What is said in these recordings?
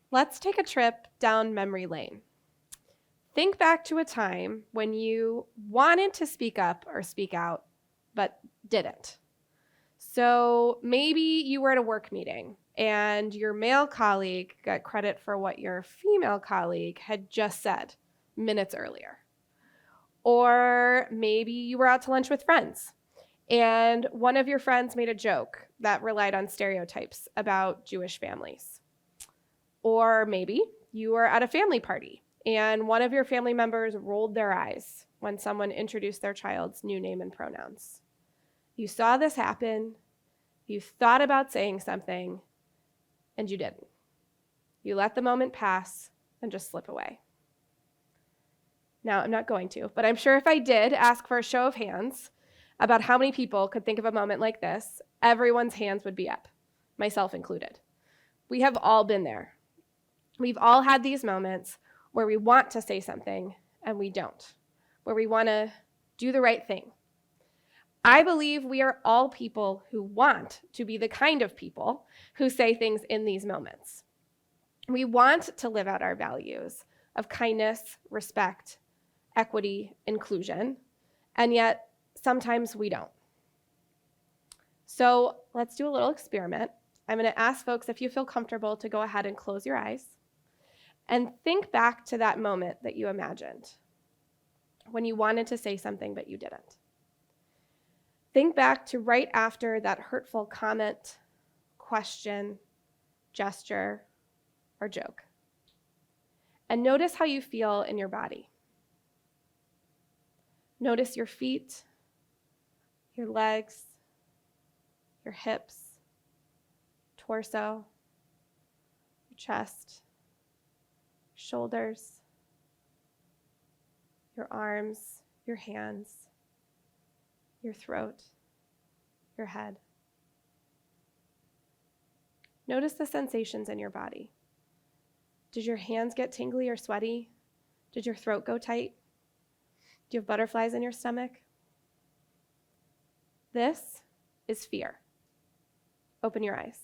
Let's take a trip down memory lane. Think back to a time when you wanted to speak up or speak out, but didn't. So maybe you were at a work meeting and your male colleague got credit for what your female colleague had just said minutes earlier. Or maybe you were out to lunch with friends and one of your friends made a joke that relied on stereotypes about Jewish families. Or maybe you were at a family party and one of your family members rolled their eyes when someone introduced their child's new name and pronouns. You saw this happen, you thought about saying something, and you didn't. You let the moment pass and just slip away. Now, I'm not going to, but I'm sure if I did ask for a show of hands about how many people could think of a moment like this, everyone's hands would be up, myself included. We have all been there. We've all had these moments where we want to say something and we don't, where we want to do the right thing. I believe we are all people who want to be the kind of people who say things in these moments. We want to live out our values of kindness, respect, equity, inclusion, and yet sometimes we don't. So let's do a little experiment. I'm going to ask folks if you feel comfortable to go ahead and close your eyes and think back to that moment that you imagined when you wanted to say something but you didn't. Think back to right after that hurtful comment, question, gesture, or joke. And notice how you feel in your body. Notice your feet, your legs, your hips, torso, your chest, shoulders, your arms, your hands, your throat, your head. Notice the sensations in your body. Did your hands get tingly or sweaty? Did your throat go tight? Do you have butterflies in your stomach? This is fear. Open your eyes.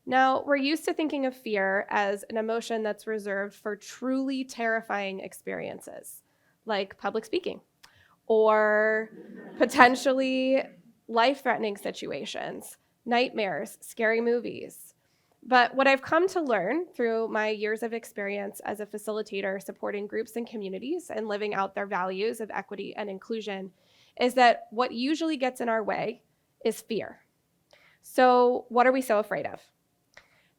Now, we're used to thinking of fear as an emotion that's reserved for truly terrifying experiences, like public speaking, or potentially life-threatening situations, nightmares, scary movies. But what I've come to learn through my years of experience as a facilitator supporting groups and communities and living out their values of equity and inclusion is that what usually gets in our way is fear. So what are we so afraid of?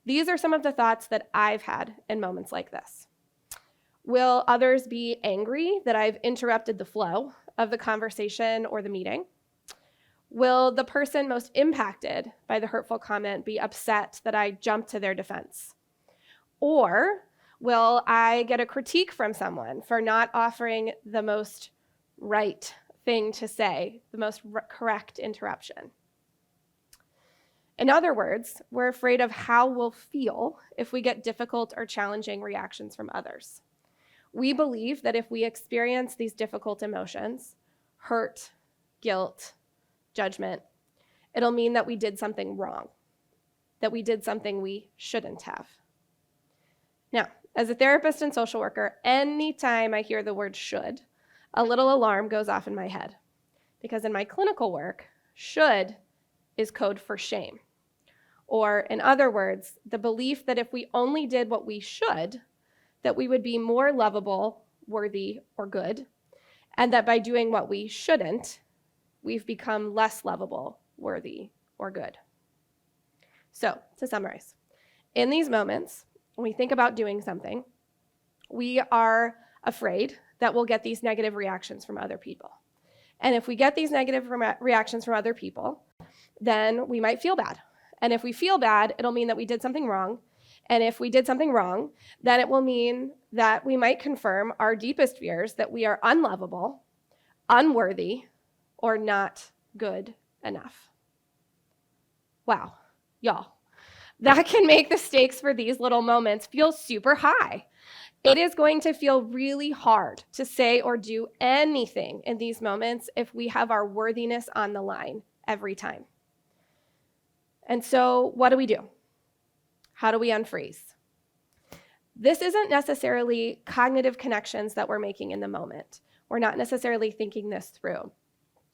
These are some of the thoughts that I've had in moments like this. Will others be angry that I've interrupted the flow of the conversation or the meeting? Will the person most impacted by the hurtful comment be upset that I jumped to their defense? Or will I get a critique from someone for not offering the most right thing to say, the most correct interruption? In other words, we're afraid of how we'll feel if we get difficult or challenging reactions from others. We believe that if we experience these difficult emotions, hurt, guilt, judgment, it'll mean that we did something wrong, that we did something we shouldn't have. Now, as a therapist and social worker, anytime I hear the word should, a little alarm goes off in my head. Because in my clinical work, should is code for shame. Or in other words, the belief that if we only did what we should, that we would be more lovable, worthy, or good, and that by doing what we shouldn't, we've become less lovable, worthy, or good. So, to summarize, in these moments, when we think about doing something, we are afraid that we'll get these negative reactions from other people. And if we get these negative reactions from other people, then we might feel bad. And if we feel bad, it'll mean that we did something wrong. And if we did something wrong, then it will mean that we might confirm our deepest fears that we are unlovable, unworthy, or not good enough. Wow, y'all, that can make the stakes for these little moments feel super high. It is going to feel really hard to say or do anything in these moments if we have our worthiness on the line every time. And so what do we do? How do we unfreeze? This isn't necessarily cognitive connections that we're making in the moment. We're not necessarily thinking this through.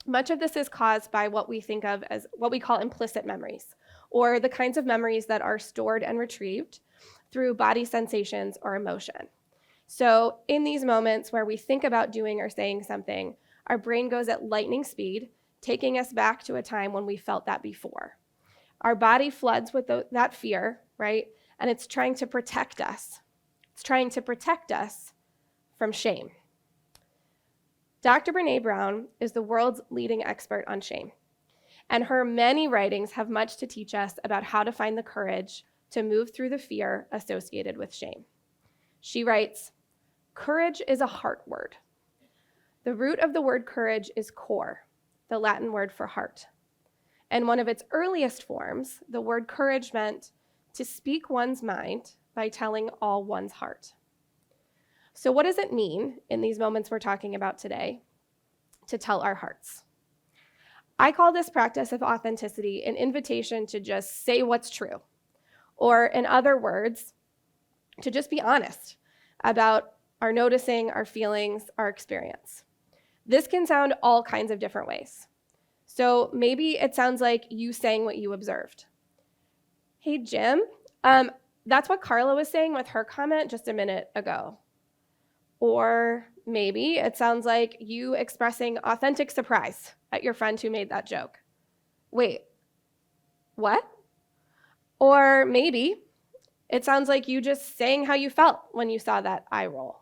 Much of this is caused by what we think of as what we call implicit memories, or the kinds of memories that are stored and retrieved through body sensations or emotion. So in these moments where we think about doing or saying something, our brain goes at lightning speed, taking us back to a time when we felt that before. Our body floods with that fear, right? And it's trying to protect us. It's trying to protect us from shame. Dr. Brené Brown is the world's leading expert on shame, and her many writings have much to teach us about how to find the courage to move through the fear associated with shame. She writes, "Courage is a heart word. The root of the word courage is cor, the Latin word for heart. And one of its earliest forms, the word courage meant to speak one's mind by telling all one's heart." So what does it mean in these moments we're talking about today to tell our hearts? I call this practice of authenticity an invitation to just say what's true, or in other words, to just be honest about our noticing, our feelings, our experience. This can sound all kinds of different ways. So maybe it sounds like you saying what you observed. "Hey, Jim, that's what Carla was saying with her comment just a minute ago." Or maybe it sounds like you expressing authentic surprise at your friend who made that joke. "Wait, what?" Or maybe it sounds like you just saying how you felt when you saw that eye roll.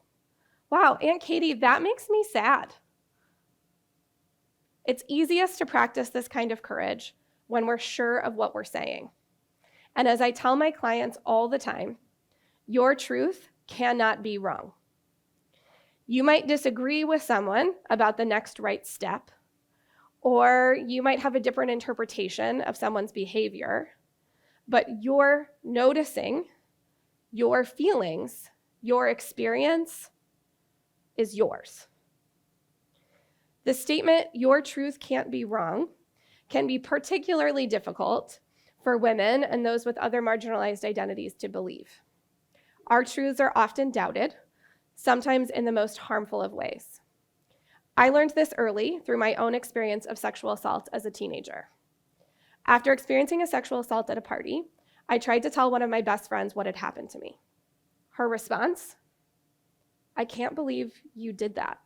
"Wow, Aunt Katie, that makes me sad." It's easiest to practice this kind of courage when we're sure of what we're saying. And as I tell my clients all the time, your truth cannot be wrong. You might disagree with someone about the next right step, or you might have a different interpretation of someone's behavior, but your noticing, your feelings, your experience is yours. The statement, "your truth can't be wrong," can be particularly difficult for women and those with other marginalized identities to believe. Our truths are often doubted, sometimes in the most harmful of ways. I learned this early through my own experience of sexual assault as a teenager. After experiencing a sexual assault at a party, I tried to tell one of my best friends what had happened to me. Her response, "I can't believe you did that."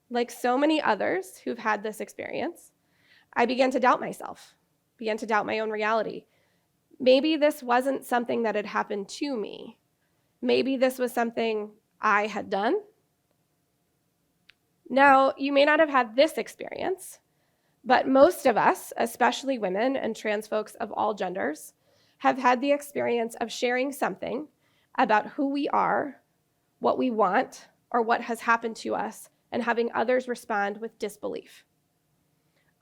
Like so many others who've had this experience, I began to doubt myself, began to doubt my own reality. Maybe this wasn't something that had happened to me. Maybe this was something I had done. Now, you may not have had this experience, but most of us, especially women and trans folks of all genders, have had the experience of sharing something about who we are, what we want, or what has happened to us, and having others respond with disbelief.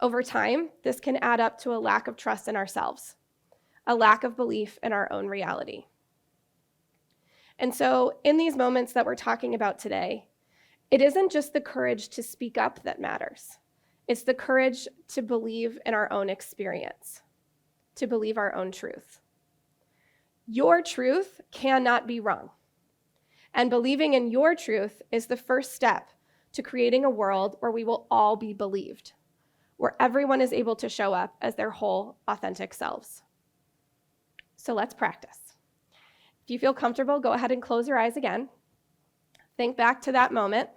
Over time, this can add up to a lack of trust in ourselves, a lack of belief in our own reality. And so in these moments that we're talking about today, it isn't just the courage to speak up that matters. It's the courage to believe in our own experience, to believe our own truth. Your truth cannot be wrong. And believing in your truth is the first step to creating a world where we will all be believed, where everyone is able to show up as their whole, authentic selves. So let's practice. If you feel comfortable, go ahead and close your eyes again. Think back to that moment.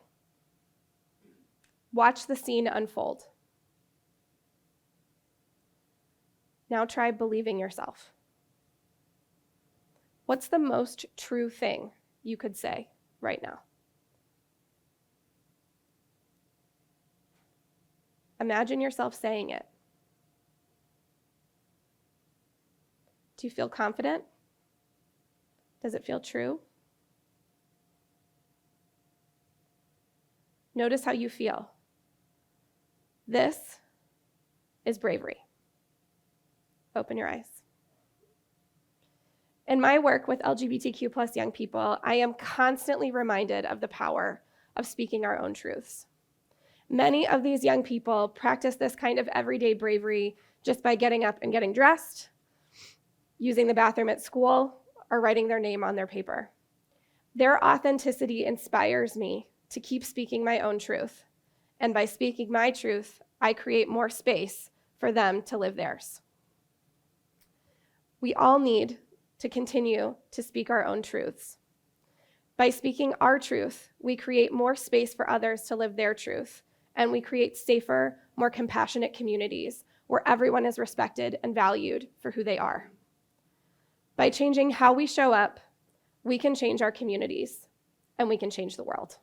Watch the scene unfold. Now try believing yourself. What's the most true thing you could say right now? Imagine yourself saying it. Do you feel confident? Does it feel true? Notice how you feel. This is bravery. Open your eyes. In my work with LGBTQ+ young people, I am constantly reminded of the power of speaking our own truths. Many of these young people practice this kind of everyday bravery just by getting up and getting dressed, using the bathroom at school, or writing their name on their paper. Their authenticity inspires me to keep speaking my own truth. And by speaking my truth, I create more space for them to live theirs. We all need to continue to speak our own truths. By speaking our truth, we create more space for others to live their truth, and we create safer, more compassionate communities where everyone is respected and valued for who they are. By changing how we show up, we can change our communities, and we can change the world.